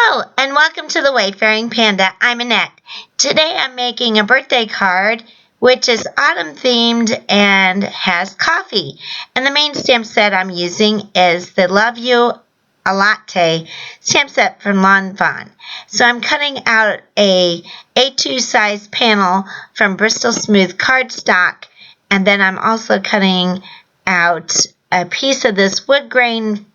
Hello and welcome to the Wayfaring Panda. I'm Annette. Today I'm making a birthday card which is autumn themed and has coffee. And the main stamp set I'm using is the Love You a Latte stamp set from Lawn Fawn. So I'm cutting out a A2 size panel from Bristol smooth cardstock, and then I'm also cutting out a piece of this wood grain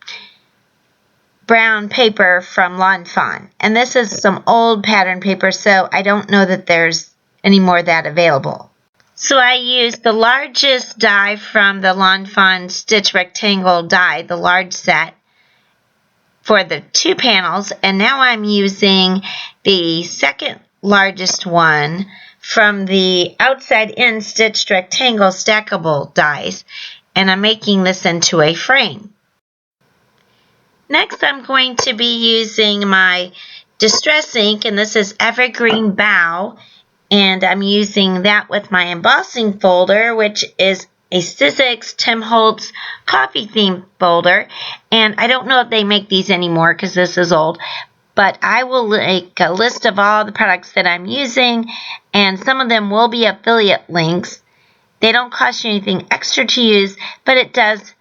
brown paper from Lawn Fawn. And this is some old pattern paper, so I don't know that there's any more of that available. So I used the largest die from the Lawn Fawn Stitch Rectangle die, the large set, for the two panels, and now I'm using the second largest one from the outside in stitched rectangle stackable dies, and I'm making this into a frame. Next, I'm going to be using my distress ink, and this is Evergreen Bough, and I'm using that with my embossing folder, which is a Sizzex Tim Holtz Coffee theme folder. And I don't know if they make these anymore because this is old, but I will make a list of all the products that I'm using, and some of them will be affiliate links. They don't cost you anything extra to use, but it does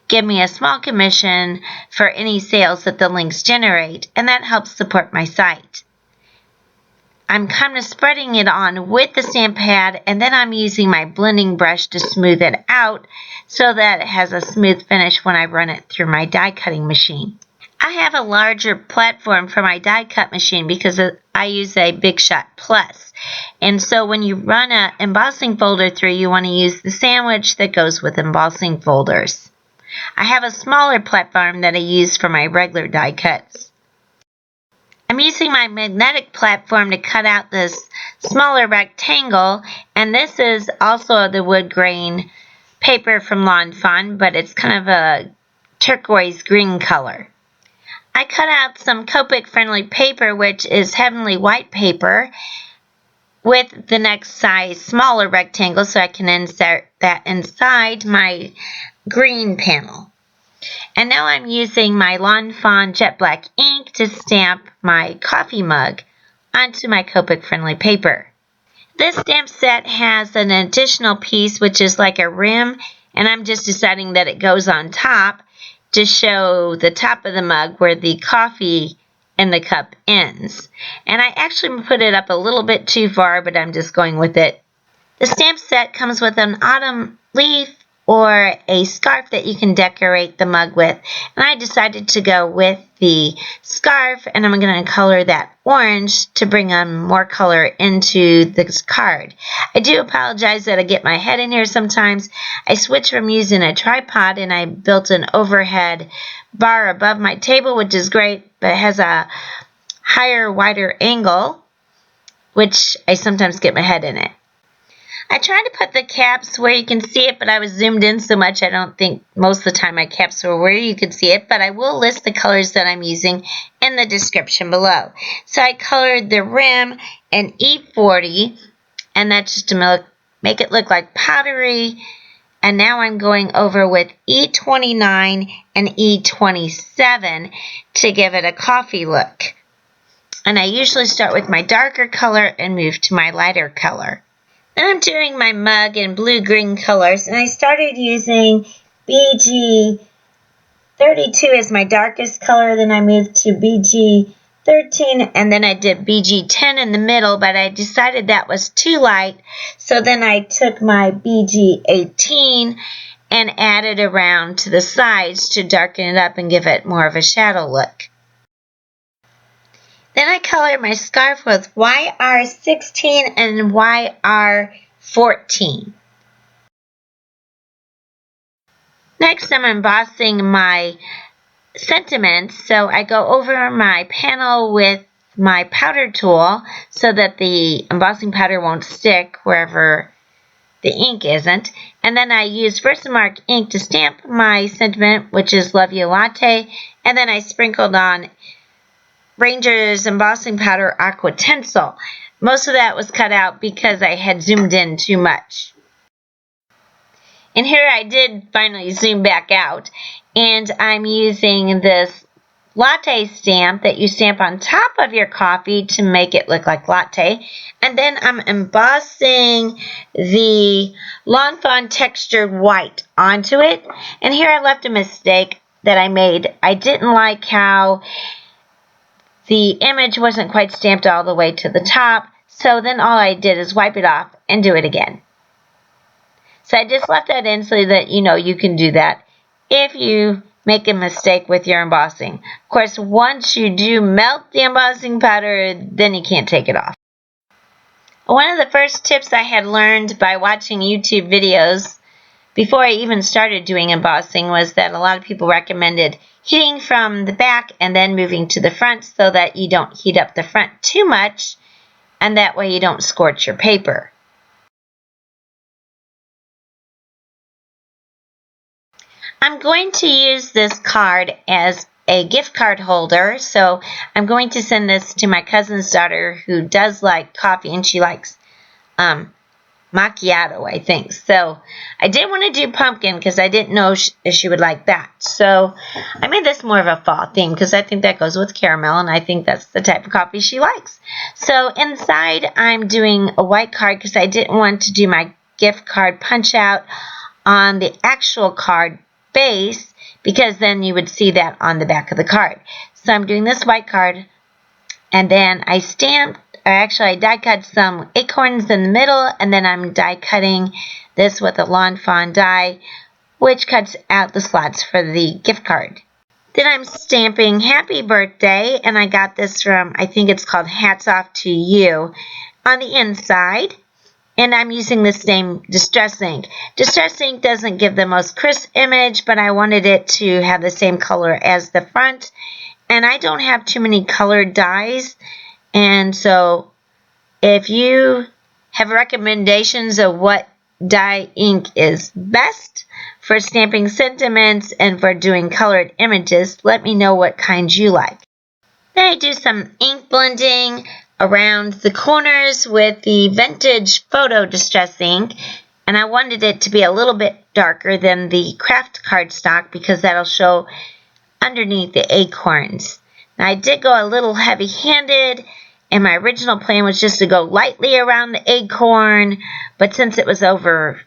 give me a small commission for any sales that the links generate, and that helps support my site. I'm kind of spreading it on with the stamp pad, and then I'm using my blending brush to smooth it out so that it has a smooth finish when I run it through my die cutting machine. I have a larger platform for my die cut machine because I use a Big Shot Plus. And so when you run an embossing folder through, you want to use the sandwich that goes with embossing folders. I have a smaller platform that I use for my regular die cuts. I'm using my magnetic platform to cut out this smaller rectangle, and this is also the wood grain paper from Lawn Fawn, but it's kind of a turquoise green color. I cut out some Copic friendly paper, which is heavenly white paper, with the next size smaller rectangle so I can insert that inside my green panel. And now I'm using my Lawn Fawn jet black ink to stamp my coffee mug onto my Copic friendly paper. This stamp set has an additional piece which is like a rim, and I'm just deciding that it goes on top to show the top of the mug where the coffee in the cup ends. And I actually put it up a little bit too far, but I'm just going with it. The stamp set comes with an autumn leaf or a scarf that you can decorate the mug with. And I decided to go with the scarf, and I'm going to color that orange to bring on more color into this card. I do apologize that I get my head in here sometimes. I switched from using a tripod, and I built an overhead bar above my table, which is great, but it has a higher, wider angle, which I sometimes get my head in it. I tried to put the caps where you can see it, but I was zoomed in so much I don't think most of the time my caps were where you could see it, but I will list the colors that I'm using in the description below. So I colored the rim in E40, and that's just to make it look like powdery. And now I'm going over with E29 and E27 to give it a coffee look. And I usually start with my darker color and move to my lighter color. Then I'm doing my mug in blue-green colors, and I started using BG32 as my darkest color, then I moved to BG13, and then I did BG10 in the middle, but I decided that was too light, so then I took my BG18 and added around to the sides to darken it up and give it more of a shadow look. Then I colored my scarf with YR16 and YR14. Next, I'm embossing my sentiments, so I go over my panel with my powder tool so that the embossing powder won't stick wherever the ink isn't. And then I use Versamark ink to stamp my sentiment, which is Love You Latte, and then I sprinkled on Ranger's embossing powder aqua tinsel. Most of that was cut out because I had zoomed in too much. And here I did finally zoom back out, and I'm using this latte stamp that you stamp on top of your coffee to make it look like latte. And then I'm embossing the Lawn Fawn textured white onto it. And here I left a mistake that I made. I didn't like how the image wasn't quite stamped all the way to the top. So then all I did is wipe it off and do it again. So I just left that in so that you can do that if you make a mistake with your embossing. Of course, once you do melt the embossing powder, then you can't take it off. One of the first tips I had learned by watching YouTube videos before I even started doing embossing was that a lot of people recommended heating from the back and then moving to the front so that you don't heat up the front too much, and that way you don't scorch your paper. I'm going to use this card as a gift card holder, so I'm going to send this to my cousin's daughter who does like coffee, and she likes macchiato, I think. So I didn't want to do pumpkin because I didn't know if she would like that. So I made this more of a fall theme because I think that goes with caramel, and I think that's the type of coffee she likes. So inside I'm doing a white card because I didn't want to do my gift card punch out on the actual card base, because then you would see that on the back of the card. So I'm doing this white card, and then I die cut some acorns in the middle, and then I'm die cutting this with a Lawn Fawn die, which cuts out the slots for the gift card. Then I'm stamping Happy Birthday, and I got this from, I think it's called Hats Off to You, on the inside. And I'm using the same Distress ink. Distress ink doesn't give the most crisp image, but I wanted it to have the same color as the front. And I don't have too many colored dyes. And so if you have recommendations of what dye ink is best for stamping sentiments and for doing colored images, let me know what kind you like. Then I do some ink blending around the corners with the vintage photo distress ink, and I wanted it to be a little bit darker than the Kraft cardstock because that'll show underneath the acorns. Now I did go a little heavy-handed, and my original plan was just to go lightly around the acorn, but since it was over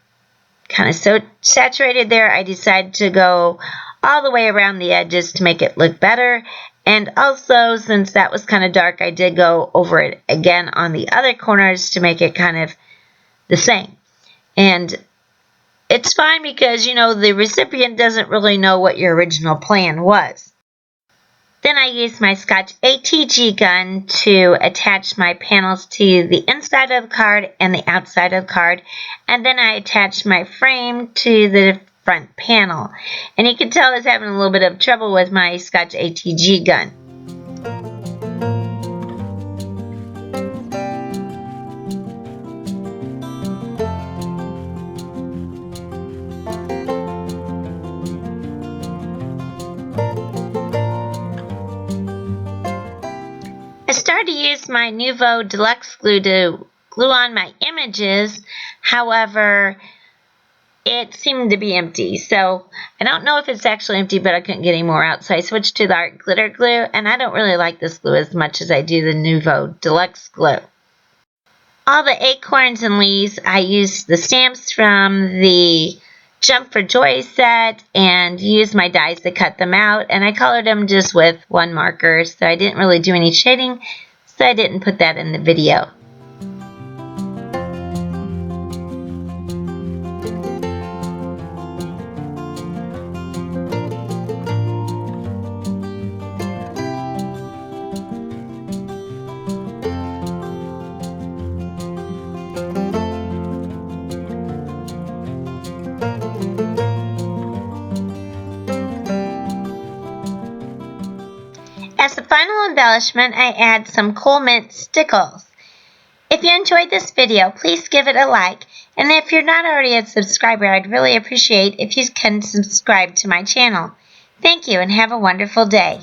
kind of so saturated there, I decided to go all the way around the edges to make it look better. And also, since that was kind of dark, I did go over it again on the other corners to make it kind of the same. And it's fine because, the recipient doesn't really know what your original plan was. Then I used my Scotch ATG gun to attach my panels to the inside of the card and the outside of the card. And then I attached my frame to the front panel. And you can tell I was having a little bit of trouble with my Scotch ATG gun. I started to use my Nouveau Deluxe glue to glue on my images. However, it seemed to be empty, so I don't know if it's actually empty, but I couldn't get any more out, so I switched to the Art Glitter glue, and I don't really like this glue as much as I do the Nouveau Deluxe glue. All the acorns and leaves, I used the stamps from the Jump for Joy set and used my dies to cut them out, and I colored them just with one marker, so I didn't really do any shading, so I didn't put that in the video. As the final embellishment, I add some Cool Mint stickles. If you enjoyed this video, please give it a like, and if you're not already a subscriber, I'd really appreciate if you can subscribe to my channel. Thank you and have a wonderful day.